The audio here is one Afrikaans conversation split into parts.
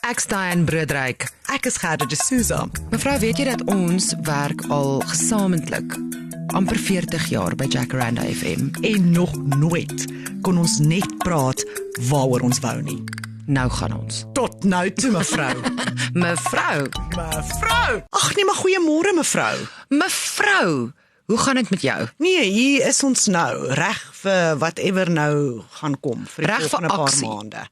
Ek's Diane Broodryk. Ek is Gerda de Souza. Mevrou, weet jy dat ons werk al gesamentlik amper 40 jaar by Jacaranda FM? En nog nooit kon ons net praat waaroor ons wou nie. Nou gaan ons. Tot nou toe, mevrou. Mevrou, Ag nee, maar goeiemôre, mevrou. mevrou, hoe gaan dit met jou? Nee, hier is ons nou, reg vir whatever nou gaan kom, vir die Reg vir volgende paar aksie. maande.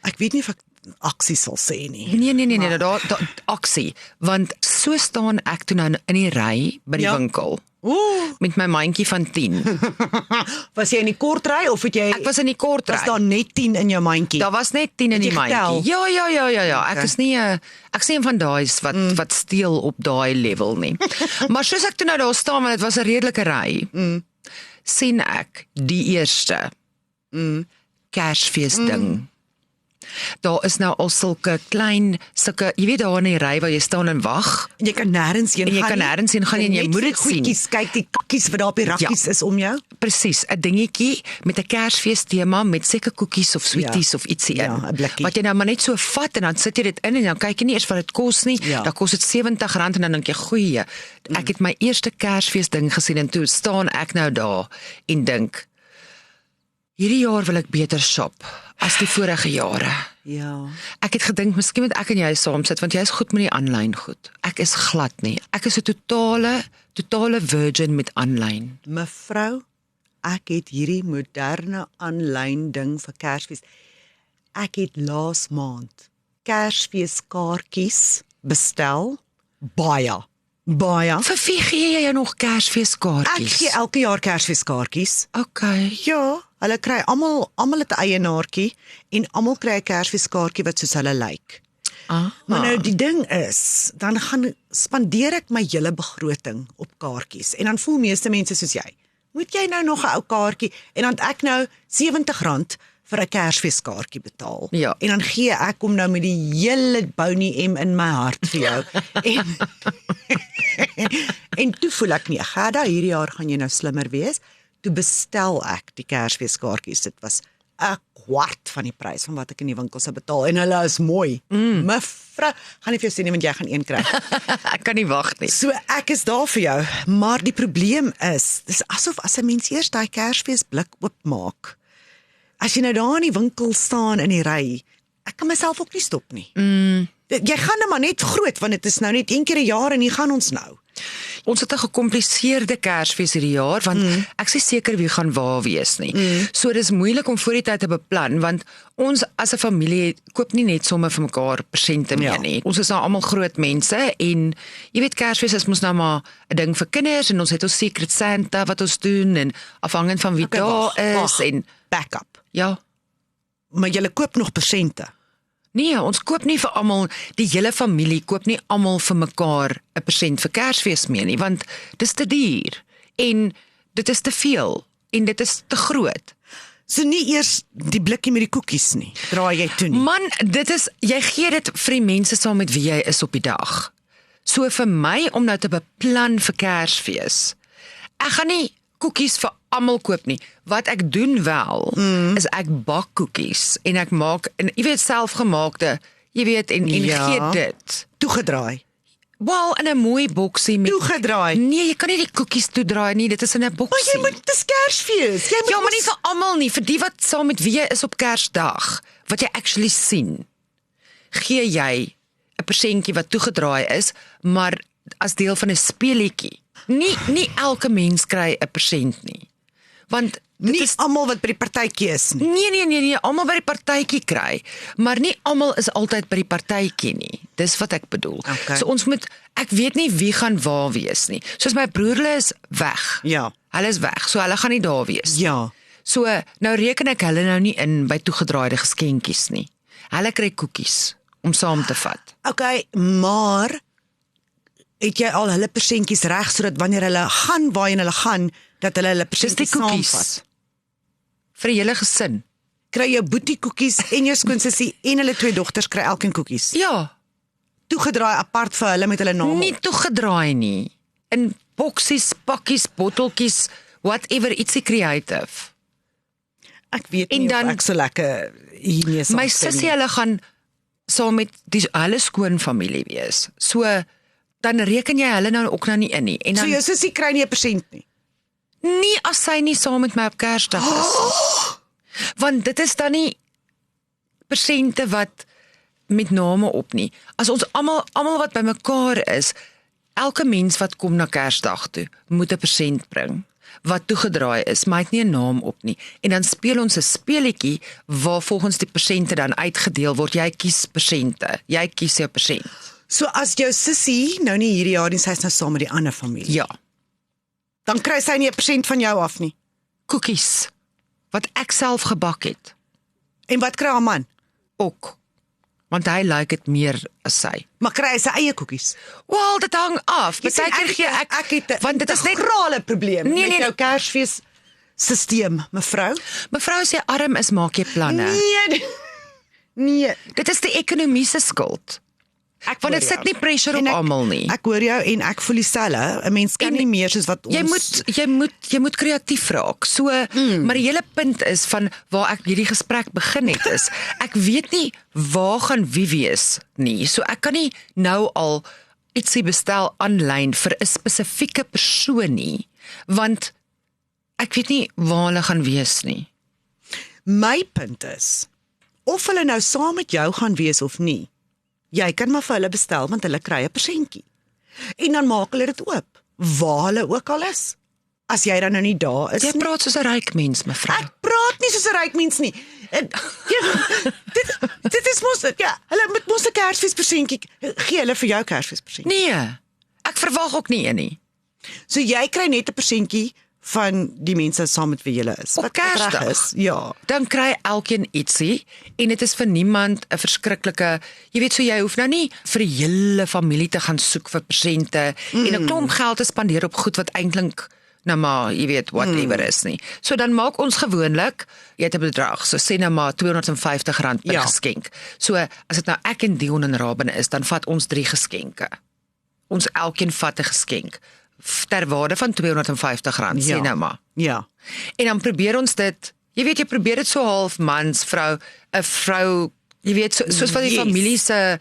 Ek weet nie of ek aksie sal sê nie. Nee, daar aksie, want so staan ek toe nou in die ry by die Ja. winkel, Ooh, met my mandjie van 10. was jy in die kortry of het jy Ek was in die kortry. was daar net 10 in jou mandjie? Daar was net 10 in Het die jy getel? mandjie. Ja. Ek Okay. is nie ek sê een van daai wat steel op daai level nie. Maar soos ek toe nou daar staan, want dit was 'n redelike ry, sien ek die eerste Kersfees ding. Daar is nou al sulke, jy weet daar in die ry waar jy staan en wag. En jy kan nêrens heen En jy gaan kan nie. nêrens heen gaan nie en jy net moet die dit sien. goedjies, kyk die kakkies wat daar op die rakkies is om jou. Presies, 'n dingetjie met 'n Kersfees tema met seker koekies of sweeties Ja. of ietsie Ja, in. 'n blikkie. Wat jy nou maar net so vat en dan sit jy dit in en dan kyk jy nie eers wat dit kos nie. Ja. Dan kos dit R70 en dan dink jy, goeie. Ek het my eerste Kersfees ding gesien en toe staan ek nou daar en dink, hierdie jaar wil ek beter shop as die vorige jare. Ja. Ek het gedink miskien moet ek en jy saam sit want jy is goed met die aanlyn goed. Ek is glad nie. Ek is 'n totale virgin met aanlyn. Mevrou, ek het hierdie moderne aanlyn ding vir Kersfees. Ek het laas maand Kersfeeskaartjies bestel. Baie. Vir wie gee jy jou nog Ek Kersfeeskaartjies? gee elke jaar Kersfeeskaartjies. Okay. Ja, hulle kry almal 'n eienaartjie en almal kry 'n Kersfeeskaartjie wat soos hulle lyk. Maar nou die ding is, dan gaan spandeer ek my hele begroting op kaartjies en dan voel meeste mense soos jy. Moet jy nou nog 'n ou kaartjie en dan het ek nou R70 vir 'n Kersfeeskaartjie betaal. Ja. En dan gee ek hom nou met die hele Bounty M in my hart vir jou. en toe voel ek nie, Gerda, hierdie jaar gaan jy nou slimmer wees. Toe bestel ek die Kersfeeskaartjies. Dit was 'n kwart van die prys van wat ek in die winkel sou betaal en hulle is mooi. Mevrou, gaan nie vir jou sê nie want jy gaan een kry. Ek kan nie wag nie. So ek is daar vir jou, maar die probleem is, dis asof as 'n mens eers daai Kersfeesblik oopmaak. As jy nou daar in die winkel staan in die ry, ek kan myself ook nie stop nie. Jy gaan nou maar net groot want dit is nou net een keer 'n jaar en hier gaan ons nou. Ons het 'n gecompliseerde Kersfees hierdie jaar want ek is nie seker wie gaan waar wees nie. So dis moeilik om voor die tyd te beplan want ons as 'n familie koop nie net sommer vir mekaar persente meer Ja. nie. Ons is nou almal groot mense en jy weet Kersfees is mos nou maar 'n ding vir kinders en ons het ons Secret Santa wat ons doen en afhangend van wie daar is en backup. ja. Maar jy koop nog persente. Nee, ons koop nie vir almal, die hele familie koop nie almal vir mekaar 'n persent vir Kersfees meer nie, want dis te duur en dit is te veel en dit is te groot. So nie eers die blikkie met die koekies nie. Draai jy toe nie. Man, jy gee dit vir die mense saam met wie jy is op die dag. So vir my om nou te beplan vir Kersfees. Ek gaan nie koekies vir almal koop nie. Wat ek doen wel, is ek bak koekies en ek maak en jy weet selfgemaakte, jy weet en Ja. gee dit. Toegedraai. Wel in 'n mooi boksie met Toegedraai. Nee, jy kan nie die koekies toedraai nie, dit is in 'n boksie. Maar jy moet dis Kersfees. Jy moet Ja, maar nie vir almal nie, vir die wat saam met wie jy is op Kersdag, wat jy actually sien. Gee jy 'n persentjie wat toegedraai is, maar as deel van 'n speelietjie. Nie elke mens kry 'n persent nie. Want dit nie is almal wat by die partytjie is nie. Nee, almal by die partytjie kry, maar nie almal is altyd by die partytjie nie. Dis wat ek bedoel. Okay. So ek weet nie wie gaan waar wees nie. Soos my broerle is weg. Ja. Hulle is weg, so hulle gaan nie daar wees. Ja. So nou reken ek hulle nou nie in by toegedraaide geskenkies nie. Hulle kry koekies om saam te vat. Okay, maar het jy al hulle persentjies reg sodat wanneer hulle gaan waarheen hulle gaan, dat hulle Dis die persentjies koekies saamvat? vir die hele gesin. Kry jou boetie koekies en jou skoonsussie en hulle 2 dogters kry elkeen koekies. Ja, Toegedraai apart vir hulle met hulle name. nie toegedraai nie. In boksies, pakkies, botteltjies, whatever, ietsie creative. Ek weet En nie dan- of ek so lekker hiermee sal My stem sussie, nie. hulle gaan saam met die hulle skoonfamilie wees. So dan reken jy hulle nou ook nou nie in nie. En dan So jou sussie kry nie 'n persent nie. nie as sy nie saam met my op Kersdag is. Want dit is dan nie persente wat met name op nie. As ons almal wat bymekaar is, elke mens wat kom na Kersdag toe, moet 'n persent bring wat toegedraai is, maar hy het nie 'n naam op nie. En dan speel ons 'n speletjie waar volgens die persente dan uitgedeel word. Jy kies persente. Jy kies jou persent. So as jou sussie nou nie hierdie jaar nie, sy is nou saam met die ander familie. Ja, Dan kry sy nie 'n persent van jou af nie. koekies wat ek self gebak het. En wat kry haar man? Ook. Want hy like dit meer as sy. Maar kry hy sy eie koekies? Wel, dit hang af. Jy sien, Partykeer gee ek het want dit is net grale probleem Nee, met nee, jou Kersfees stelsel, mevrou. mevrou as jy arm is, maak jy planne. Nee. Dit is die ekonomie se skuld. Want dit sit nie pressure op almal nie. Ek hoor jou en ek voel dieselfde. 'n Mens kan En nie meer soos wat ons Jy moet kreatief raak. So, maar die hele punt is van waar ek hierdie gesprek begin het is, ek weet nie waar gaan wie wees nie. So ek kan nie nou al ietsie bestel aanlyn vir 'n spesifieke persoon nie, want ek weet nie waar hulle gaan wees nie. My punt is of hulle nou saam met jou gaan wees of nie. Jy kan maar vir hulle bestel want hulle kry 'n persentjie. En dan maak hulle dit oop, waar hulle ook al is. As jy dan nou nie daar is Jy nie. praat soos 'n ryk mens, mevrou. Ek praat nie soos 'n ryk mens nie. Dit is mos hulle moet mos 'n Kersfeespersentjie gee hulle vir jou Kersfeespersentjie. Nee, ek verwag ook nie een nie. So jy kry net 'n persentjie van die mense saam met wie jy is. Op Wat reg Kersdag. is. Ja. Dan kry elkeen ietsie en dit is vir niemand 'n verskriklike, jy weet, so jy hoef nou nie vir die hele familie te gaan soek vir persente en 'n klomp geld te spandeer op goed wat eintlik nou maar, jy weet, whatever is nie. So dan maak ons gewoonlik, jy het 'n bedrag, so sê nou maar R250 per geskenk. So as dit nou ek en Dion en Raben is, dan vat ons 3 geskenke. Ons elkeen vat 'n geskenk ter waarde van R250, sê nou maar. Ja. En dan probeer ons dit, jy weet, jy probeer dit so half mans, vrou, 'n vrou, jy weet, soos wat die familie se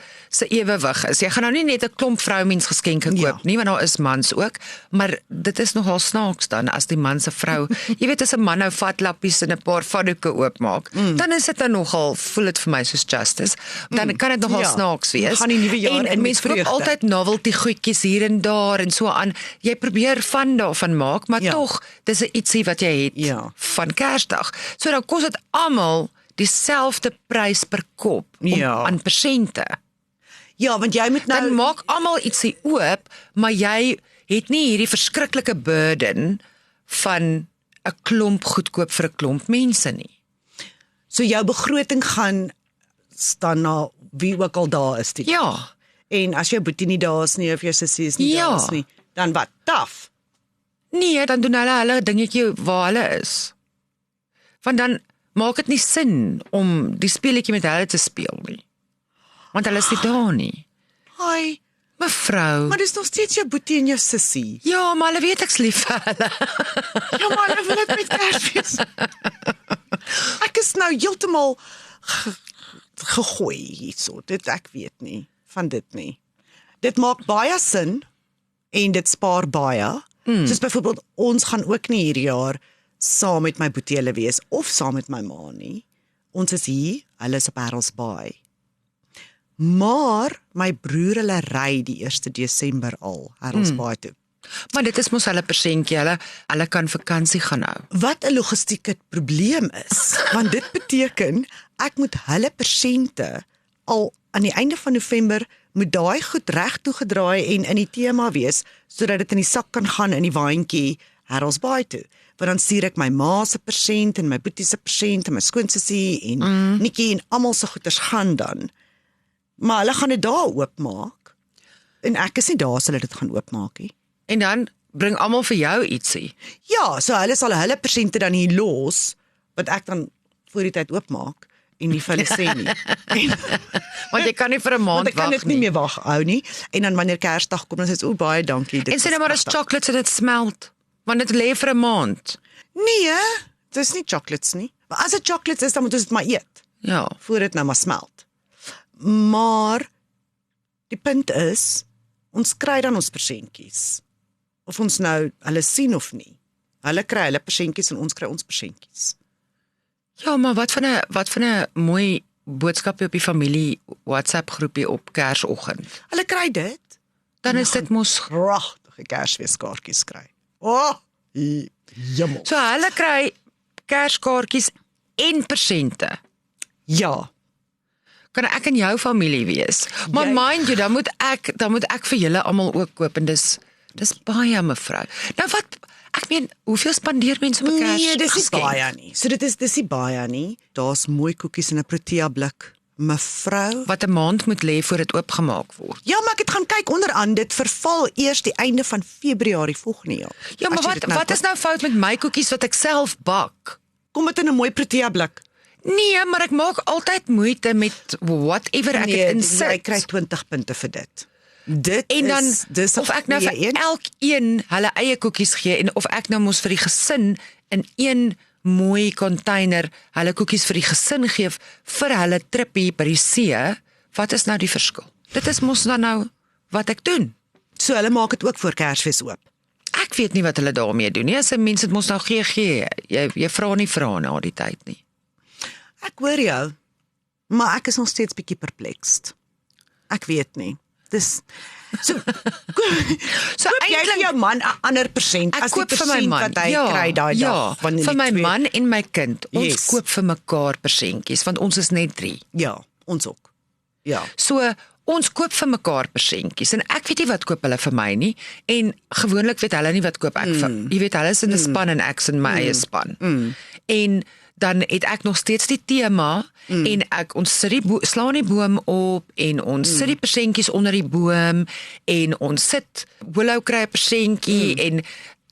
ewewig is. Jy gaan nou nie net 'n klomp vroumens geskenke koop nie, want daar is mans ook, maar dit is nogal snaaks dan as die man se vrou, jy weet, as 'n man nou vatlappies en 'n paar vaddoeke oopmaak, dan is dit dan nogal, voel dit vir my soos justice. Dan kan dit nogal snaaks wees. Gaan die nuwe jaar en mense koop altyd novelty goedjies hier en daar en so aan. Jy probeer van daarvan maak, maar tog, dis 'n ietsie wat jy het van Kersdag. So dan kos dit almal dieselfde prys per kop aan persente. Ja, want jy moet nou Dan maak almal ietsie oop, maar jy het nie hierdie verskriklike burden van 'n klomp goedkoop vir 'n klomp mense nie. So jou begroting gaan staan na wie ook al daar is dit. Ja. En as jou boetie nie daar is nie of jou sussie is nie daar is nie, dan wat? Taf. Nee, dan doen hulle dingetjie waar hulle is. Want dan maak dit nie sin om die speletjie met hulle te speel nie. Want hulle is nie daar nie. Hi, Mevrou. maar dis nog steeds jou boetie en jou sussie. Ja, maar hulle weet ek's lief vir hulle. Ja, maar hulle wil dit met Kersfees. Ek is nou heeltemal gegooi hierso. Ek weet nie van dit nie. Dit maak baie sin en dit spaar baie. Soos byvoorbeeld ons gaan ook nie hierdie jaar saam met my boetie hulle wees of saam met my ma nie. Ons is hier, hulle is op Harold's Bay. Maar my broer hulle ry die 1 Desember al Harold's Bay toe. Maar dit is mos hulle persentjie, hulle kan vakansie gaan hou. Wat 'n logistieke probleem is, want dit beteken ek moet hulle persente al aan die einde van November moet daai goed reg toegedraai en in die tema wees sodat dit in die sak kan gaan in die waantjie Harold's Bay toe. Want dan stuur ek my ma se persent en my boetie se persent en my skoonsussie en Nikkie en almal se goeders gaan dan. Maar hulle gaan dit daar oopmaak. En ek is nie daar as hulle dit gaan oopmaak nie. En dan bring almal vir jou ietsie. Ja, so hulle sal hulle persente dan hier los wat ek dan voor die tyd oopmaak en nie vir hulle sê nie. Want jy kan nie vir 'n maand wag nie. Ek kan dit nie meer wag hou nie. En dan wanneer Kersdag kom, dan sê ek, baie dankie. En sê nou maar as chocolates en dit smelt. Want dit lê vir 'n maand. Nee, dit is nie chocolates nie. Maar as dit chocolates is, dan moet ons dit maar eet. Ja. Voor dit nou maar smelt. Maar die punt is, ons kry dan ons persentjies. Of ons nou hulle sien of nie. Hulle kry hulle persentjies en ons kry ons persentjies. Ja, maar wat van 'n mooi boodskapie op die familie WhatsApp groepie op Kersoggend. Hulle kry dit. Dan is dit mos pragtige Kersfeeskaartjies kry. Jammer. So hulle kry Kerskaartjies en persente. Ja. Kan ek in jou familie wees? Maar mind you, dan moet ek vir julle almal ook koop en dis baie mevrou. Nou wat ek meen, hoeveel spandeer mense op 'n Kers? Nee, dis nie baie nie. So dis nie baie nie. Daar's mooi koekies in 'n Protea blik. Mevrou, wat 'n maand moet lê voor dit oopgemaak word. Ja, maar ek het gaan kyk onderaan, dit verval eers die einde van Februarie volgende jaar. Ja, maar wat is nou fout met my koekies wat ek self bak? Kom dit in 'n mooi Protea blik? Nee, maar ek maak altyd moeite met whatever ek dit insit. Jy kry 20 punte vir dit. Dit en dan is dis of ek nou vir elkeen hulle eie koekies gee en of ek nou mos vir die gesin in een mooi container hulle koekies vir die gesin gee vir hulle trippie by die see, wat is nou die verskil? Dit is mos dan nou wat ek doen. So hulle maak dit ook voor Kersfees oop. Ek weet nie wat hulle daarmee doen nie. As 'n mens dit mos nou gee. Jy vra nie na die tyd nie. Ek hoor jou, maar ek is nog steeds bietjie perplexed. Ek weet nie. Dis so koop jy vir jou man 'n ander persent as die persent wat hy kry daai dag van vir my man en my kind. Ons koop vir mekaar persentjies want ons is net 3. Ja, ons ook. Ja. So ons koop vir mekaar persentjies en ek weet nie wat koop hulle vir my nie en gewoonlik weet hulle nie wat koop ek vir. Jy weet hulle is in 'n span en ek is in my eie span. En dan het ek nog steeds die tema en ons sit slaan die boom op en ons sit die persentjies onder die boom en ons sit Willow kry 'n persentjie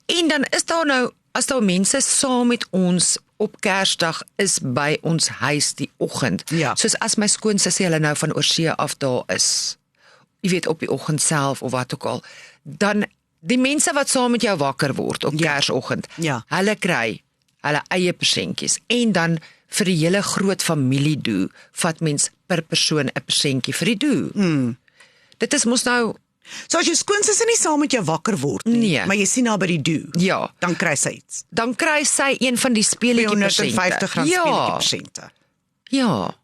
en dan is daar nou as daar mense saam met ons op Kersdag is by ons huis die oggend. Ja. Soos as my skoonsussie hulle nou van oorsee af daar is. Jy weet op die oggend self of wat ook al. Dan die mense wat saam met jou wakker word op Kersoggend. Ja. Hulle kry hulle eie persentjies en dan vir die hele groot familie doe, vat mens per persoon 'n persentjie vir die doe. Dit is mos nou so as jou skoonsussie nie saam met jou wakker word nie, maar jy sien haar by die doe. Ja, dan kry sy iets. Dan kry sy een van die speletjie persente. R250 speletjie persente. Ja.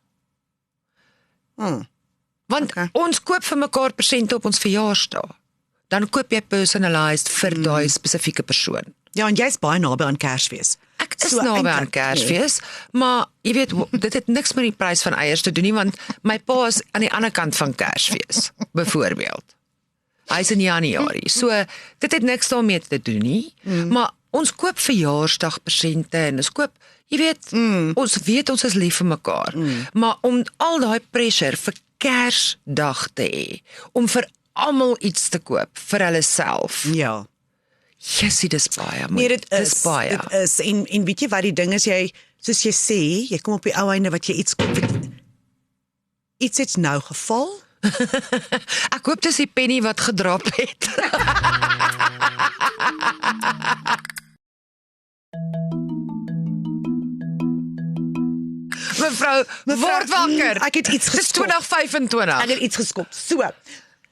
Want ons koop vir mekaar persente op ons verjaarsdag. Dan koop jy personalized vir daai spesifieke persoon. Ja, en jy's baie naby aan Kersfees. Ek is naby aan Kersfees, maar jy weet, dit het niks met die prys van eiers te doen nie, want my pa is aan die ander kant van Kersfees, byvoorbeeld. Hy is in Januarie, so dit het niks daarmee te doen nie, maar ons koop verjaarsdagpresente en ons koop, jy weet, ons weet ons is lief vir mekaar, maar om al daai pressure vir Kersdag te hê, om vir almal iets te koop vir hulle self. Ja. Jessie, dis baie. Nee, dit is, en weet jy wat die ding is, jy, soos jy sê, jy kom op die ou einde wat jy iets koop, iets het nou geval. Ek hoop dis die penny wat gedrap het. Mevrou, word wakker. Ek het iets geskop. Dis 2025. Ek het iets geskop. So,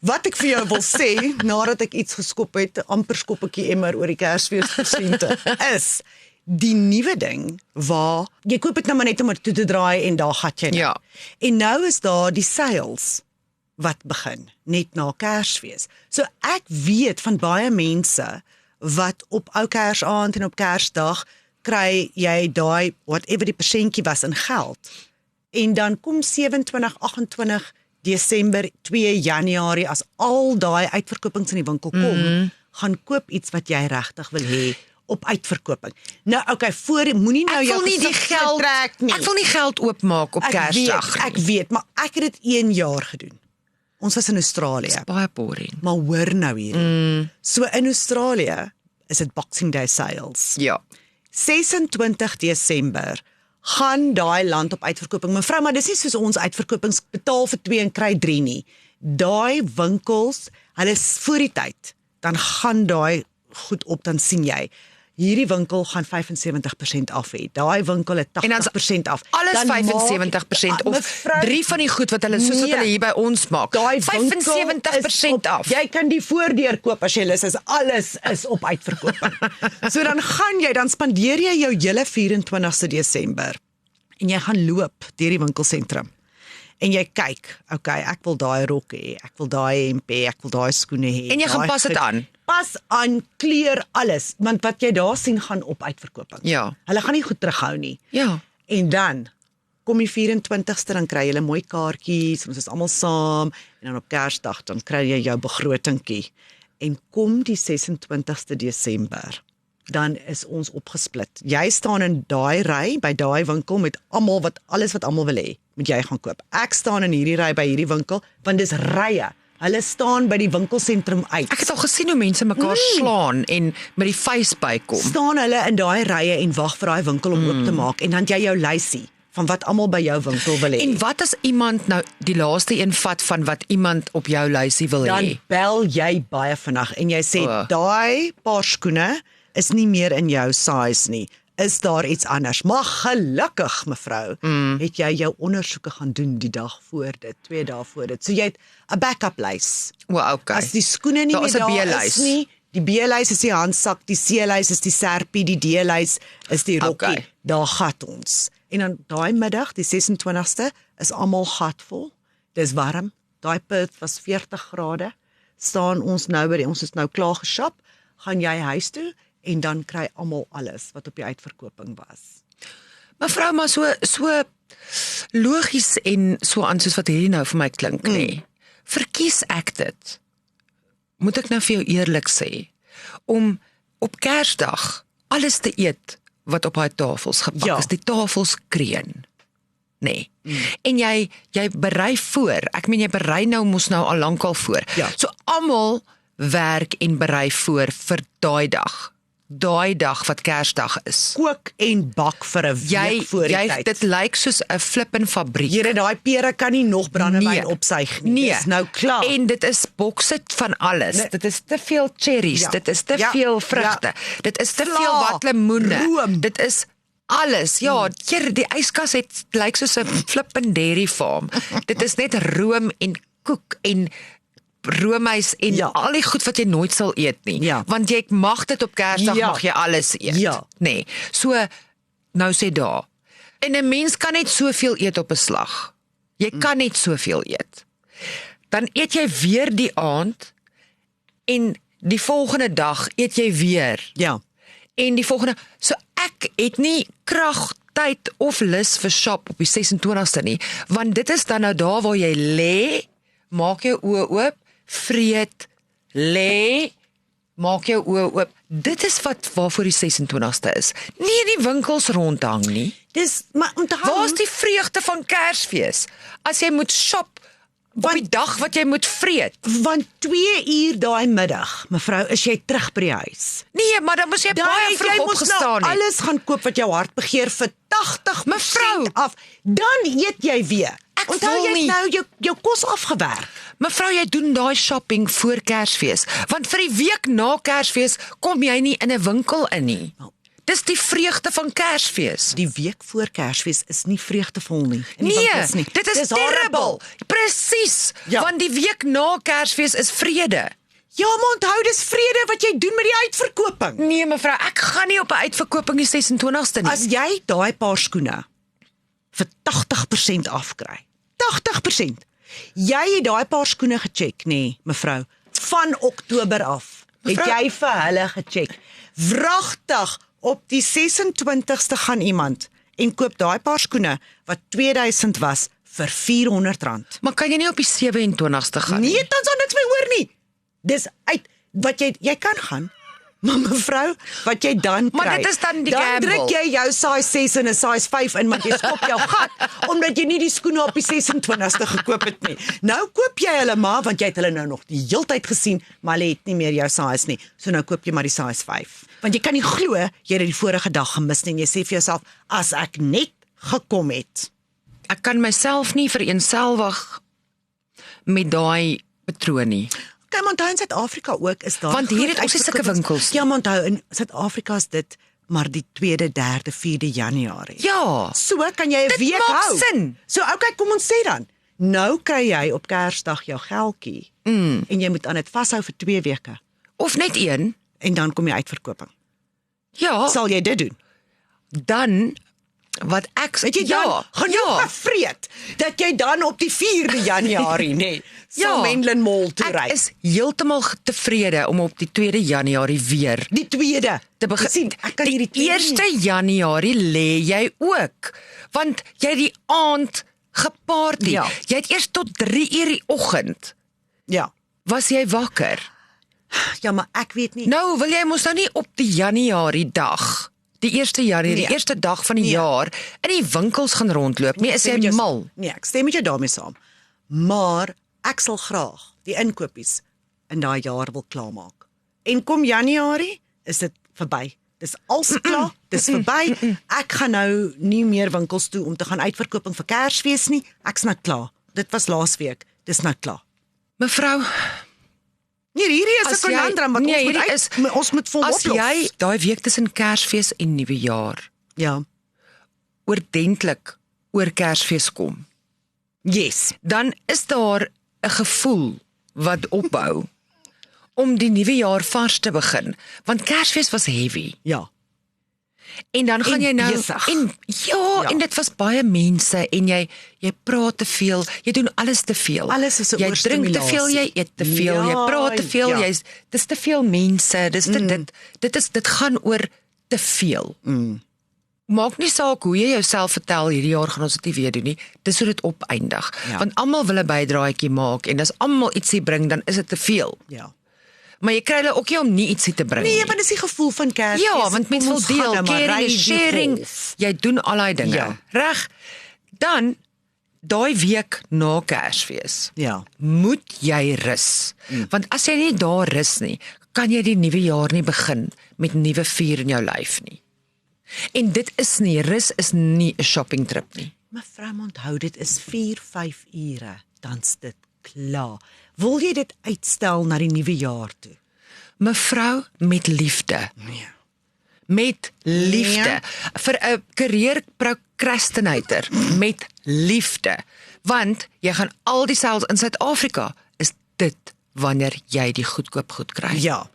wat ek vir jou wil sê, nadat ek iets geskop het, amper skoppekie emmer oor die Kersfeespresente, is die nuwe ding waar jy koop dit nou maar net om toe te draai en daar gat jy nou. Ja. En nou is daar die sales wat begin net na Kersfees. So ek weet van baie mense wat op ou Kersaand en op Kersdag kry jy daai whatever die persentjie was in geld. En dan kom 27, 28 Desember, 2 Januarie as al daai uitverkopings in die winkel kom, gaan koop iets wat jy regtig wil hê op uitverkoping. Nou okay, moenie nou jou geld trek nie. Ek wil nie geld oopmaak op Kersdag. Ek weet, maar ek het dit 1 jaar gedoen. Ons was in Australië. Dis baie boring. Maar hoor nou hier. So in Australië is dit Boxing Day sales. Ja. 26 Desember gaan daai land op uitverkoping. Mevrou, maar dis nie soos ons uitverkopings betaal vir 2 en kry 3 nie. Daai winkels, hulle is voor die tyd. Dan gaan daai goed op, dan sien jy. hierdie winkel gaan 75% af hê. Daai winkel het 80% af. Alles Dan 75% of mevrou, 3 van die goed wat hulle soos wat hulle hier by ons maak. daai 75% af. Jy kan die voordeur koop as jy lus is. Alles is op uitverkoping. So dan spandeer jy jou hele 24ste Desember en jy gaan loop deur die winkelsentrum. En jy kyk, okay, ek wil daai rok hê, ek wil daai hemp hê, ek wil daai skoene hê. En jy gaan pas dit aan. Pas aan, kleur, alles, want wat jy daar sien gaan op uitverkoping. Ja. Hulle gaan nie goed terughou nie. Ja. En dan kom die 24ste, dan kry jy mooi kaartjies, ons is almal saam, en dan op Kersdag, dan kry jy jou begrotingkie. En kom die 26ste Desember, dan is ons opgesplit. Jy staan in daai ry, by daai winkel, met alles wat almal wil hê, moet jy gaan koop. Ek staan in hierdie ry by hierdie winkel, want dis rye. Hulle staan by die winkelsentrum uit. Ek het al gesien hoe mense mekaar slaan en met die face bykom. Staan hulle in daai rye en wag vir daai winkel om oop te maak, en dan jy jou lysie van wat almal by jou winkel wil hê. En wat as iemand nou die laaste een vat van wat iemand op jou lysie wil hê? Dan bel jy baie vinnig en jy sê, daai paar skoene is nie meer in jou size nie. Is daar iets anders? Maar gelukkig, mevrou, het jy jou ondersoeke gaan doen die dag voor dit, 2 dae voor dit. So jy het 'n backup lys. Okay. As die skoene nie meer daar is nie, die B-lys is die handsak, die C-lys is die serpie, die D-lys is die rokkie. Okay. Daar gat ons. En dan daai middag, die 26ste, is almal gatvol. Dis warm. Daai Perth was 40 grade. Staan ons nou ons is nou klaar geshop, gaan jy huis toe en dan kry almal alles wat op die uitverkoping was. Mevrou, maar so logies en so aan soos wat hierdie nou vir my klink, nê. Verkies ek dit, moet ek nou vir jou eerlik sê, om op Kersdag alles te eet wat op daai tafels gepak is, die tafels kreun. Nee. En jy berei voor. Ek meen jy berei nou mos nou al lankal voor. Ja. So almal werk en berei voor vir daai dag. Daai dag wat Kersdag is. Kook en bak vir 'n week voor die tyd. Dit lyk soos 'n flippin fabriek. Here, daai pere kan nie nog brandewyn opsuig nie. Nee. Dis nou klaar. En dit is bokse van alles. Nee. Dit is te veel cherries, dit is te veel vrugte. Dit is te Vla, veel watlemoene. room. Dit is alles. Ja, die yskas lyk soos 'n flippin dairy farm. Dit is net room en koek en roomys en al die goed wat jy nooit sal eet nie. Ja. Want jy mag dit op Kersdag mag jy alles eet. Ja. Nee. So nou sê daar. En 'n mens kan net soveel eet op 'n slag. Jy kan net soveel eet. Dan eet jy weer die aand en die volgende dag eet jy weer. Ja. En die volgende, so ek het nie krag, tyd of lus vir shop op die 26ste nie, want dit is dan nou daar waar jy lê, maak jou oë oop, vreet, lê, maak jou oë oop. Dit is waarvoor die 26ste is. Nie in die winkels rondhang nie. Maar onthou, Waar is die vreugde van Kersfees? As jy moet shop op die dag wat jy moet vreet. Want 2 uur daai middag, mevrou, is jy terug by die huis. Nee, maar dan moes jy baie vroeg opgestaan nou het. alles gaan koop wat jou hart begeer vir 80% Mevrou, af. Dan eet jy weer. Ek Onthou wil jy nie. het nou jou kos afgewerk. Mevrou, jy doen daai shopping voor Kersfees, want vir die week na Kersfees kom jy nie in 'n winkel in nie. Dis die vreugde van Kersfees. Die week voor Kersfees is nie vreugdevol nie. In die Nee, winkels nie. dit is terrible. Presies, Ja. want die week na Kersfees is vrede. Ja, maar onthou dis vrede wat jy doen met die uitverkoping. Nee, mevrou, ek gaan nie op 'n uitverkoping die 26ste nie. As jy daai paar skoene vir 80% afkry. 80%. Jy het daai paar skoene gecheck, nê, mevrou, van Oktober af. Mevrou, Het jy vir hulle gecheck? Wragtig, op die 26ste gaan iemand en koop daai paar skoene wat 2000 was vir R400. Maar kan jy nie op die 27ste gaan nie? Nee, dan sal niks meer hoor nie. Dis uit wat jy kan gaan. Maar mevrou, wat jy dan kry. Maar dit is dan die dan gamble. druk jy jou size 6 en 'n size 5 in, want jy skop jou gat omdat jy nie die skoene op die 26ste gekoop het nie. Nou koop jy hulle maar want jy het hulle nou nog die heeltyd gesien, maar hulle het nie meer jou size nie. So nou koop jy maar die size 5. Want jy kan nie glo jy het die vorige dag gemis nie en jy sê vir jouself, as ek net gekom het. Ek kan myself nie vereenselwig met daai patroon nie. Kyk, maar onthou in Suid-Afrika ook is daar. Want hier het ons sulke winkels. Ja, maar onthou in Suid-Afrika is dit maar die 2de, 3de, 4de Januarie. Ja. So kan jy 'n week hou. Dit maak sin. So okay, kom ons sê dan. Nou kry jy op Kersdag jou geldjie en jy moet aan dit vashou vir 2 weke Of net 1. en dan kom jy uitverkoping. Ja. Sal jy dit doen? Dan wat ek Weet jy dan genoeg gevreet dat jy dan op die 4de Januarie nê sal Menlyn Mall toe ry. Ek is heeltemal tevrede om op die 2de Januarie weer Die 2de te begin. Sien, ek kan hierdie 1 Januarie lê jy ook, want jy het die aand geparty. Ja. Jy het eers tot 3:00 die oggend Ja. was jy wakker. Ja, maar ek weet nie. Nou wil jy mos nou nie op die Januarie dag, die 1 Januarie, die eerste dag van die jaar in die winkels gaan rondloop. Nee, is jy mal? Nee, ek stem met jou daarmee saam. Maar ek sal graag die inkopies in daai jaar wil klaarmaak. En kom Januarie, is dit verby. Dis als klaar, dis verby. Ek gaan nou nie meer winkels toe om te gaan uitverkoping vir Kersfees nie. Ek's nou klaar. Dit was laasweek. Dis nou klaar. Mevrou, Nee, hierdie is 'n konandrum wat ons moet vol oplos. As jy daai week tussen Kersfees en Nuwejaar oordentlik oor Kersfees kom, yes, dan is daar 'n gevoel wat opbou om die nuwe jaar vars te begin, want Kersfees was heavy. Ja. En dan gaan jy nou besig. en dit was baie mense en jy praat te veel, jy doen alles te veel. Alles is 'n jy drink te veel, jy eet te veel, jy praat te veel, dis te veel mense, dis dit gaan oor te veel. Maak nie saak hoe jy jouself vertel hierdie jaar gaan ons dit nie weer doen nie. Dis hoe dit opeindig. Ja. Want almal wil 'n bydraetjie maak en as almal ietsie bring dan is dit te veel. Ja. Maar jy kry hulle ook nie om nie ietsie te bring nie. Nee, want dis die gevoel van Kersfees. Ja, want mense wil deel, caring, sharing. Golf. Jy doen al daai dinge. Ja. Reg? Dan daai week na Kersfees. Ja. Moet jy rus. Want as jy nie daar rus nie, kan jy die nuwe jaar nie begin met nuwe vuur in jou lyf nie. En dit is nie, rus is nie 'n shopping trip nie. Mevrou, onthou dit is 4-5 ure, dan's dit klaar. Wil jy dit uitstel na die nuwe jaar toe? Mevrou, met liefde. Nee. Met liefde. Vir 'n career procrastinator met liefde. Want jy gaan al die sales in Suid-Afrika is dit wanneer jy die goedkoop goed kry. Ja.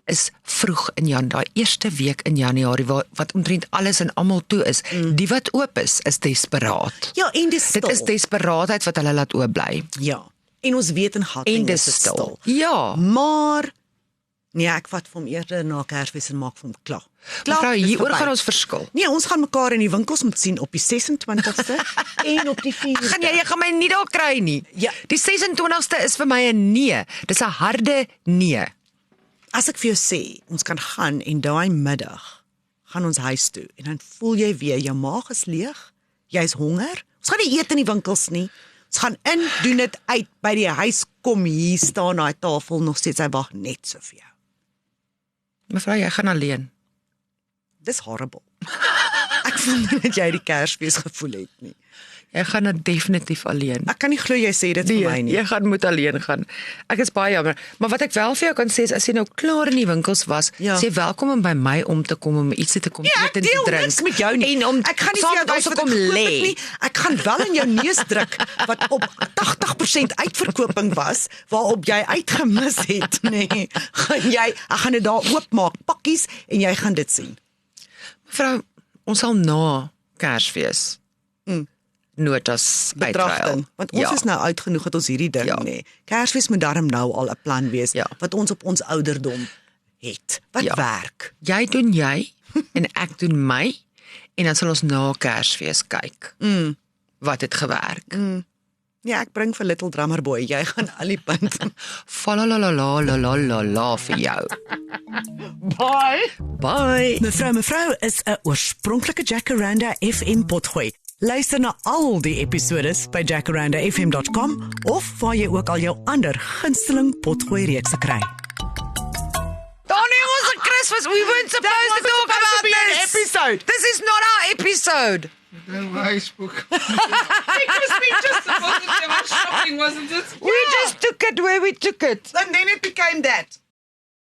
Is vroeg in daai eerste week in Januarie wat omtrent alles en almal toe is. Die wat oop is desperaat. Ja, en dis stil. Dit is desperaatheid wat hulle laat oop bly. Ja. En ons weet in Gauteng En dis is dit stil. Ja. Maar nee, ek vat vir hom eerder na Kersfees en maak vir hom klaar. Mevrou, dis hieroor verby. gaan ons verskil. Nee, ons gaan mekaar in die winkels moet sien op die 26ste en op die 4de. Jy gaan my nie daar kry nie. Ja. Die 26ste is vir my 'n nee. Dis 'n harde nee. As ek vir jou sê, ons kan gaan en daai middag gaan ons huis toe en dan voel jy weer jou maag is leeg, jy's honger. Ons gaan nie eet in die winkels nie. Ons gaan in, doen dit uit by die huis, kom hier staan daai tafel nog steeds, hy wag net so vir jou. Mevrou, jy gaan alleen. Dis horrible. Ek voel nie dat jy die Kersfees gevoel het nie. Jy gaan nou definitief alleen. Ek kan nie glo jy sê dit vir my nie. Jy moet alleen gaan. Ek is baie jammer, maar wat ek wel vir jou kan sê is as jy nou klaar in die winkels was, is jy welkom om by my om te kom om ietsie te kom eet en te drink. Ek deel niks met jou nie. En om ek gaan nie vir jou wys wat kom lê nie. Ek gaan wel in jou neus druk wat op 80% uitverkoping was waarop jy uitgemis het, nee. Ek gaan dit daar oopmaak, pakkies en jy gaan dit sien. Mevrou, ons sal na Kersfees notas uitruil. Want ons is nou oud genoeg dat ons hierdie ding nê. Kersfees moet darm nou al 'n plan wees wat ons op ons ouderdom het. Wat werk? Jy doen jy en ek doen my en dan sal ons na Kersfees kyk. Wat het gewerk. Ja, ek bring vir Little Drummer Boy. Jy gaan al die punte. Fa-la-la-la-la-la-la vir jou. Bye. Mevrou is 'n oorspronklike Jacaranda FM potgooi. Luister na al die episodes by jacarandafm.com of waar jy ook al jou ander gunsteling potgooi reekse kry. Donnie, was a Christmas. We weren't supposed to talk about this. Episode. episode. This is not our episode. Then why spook? Because we just supposed to say about shopping, wasn't it? We just took it where we took it. And then it became that.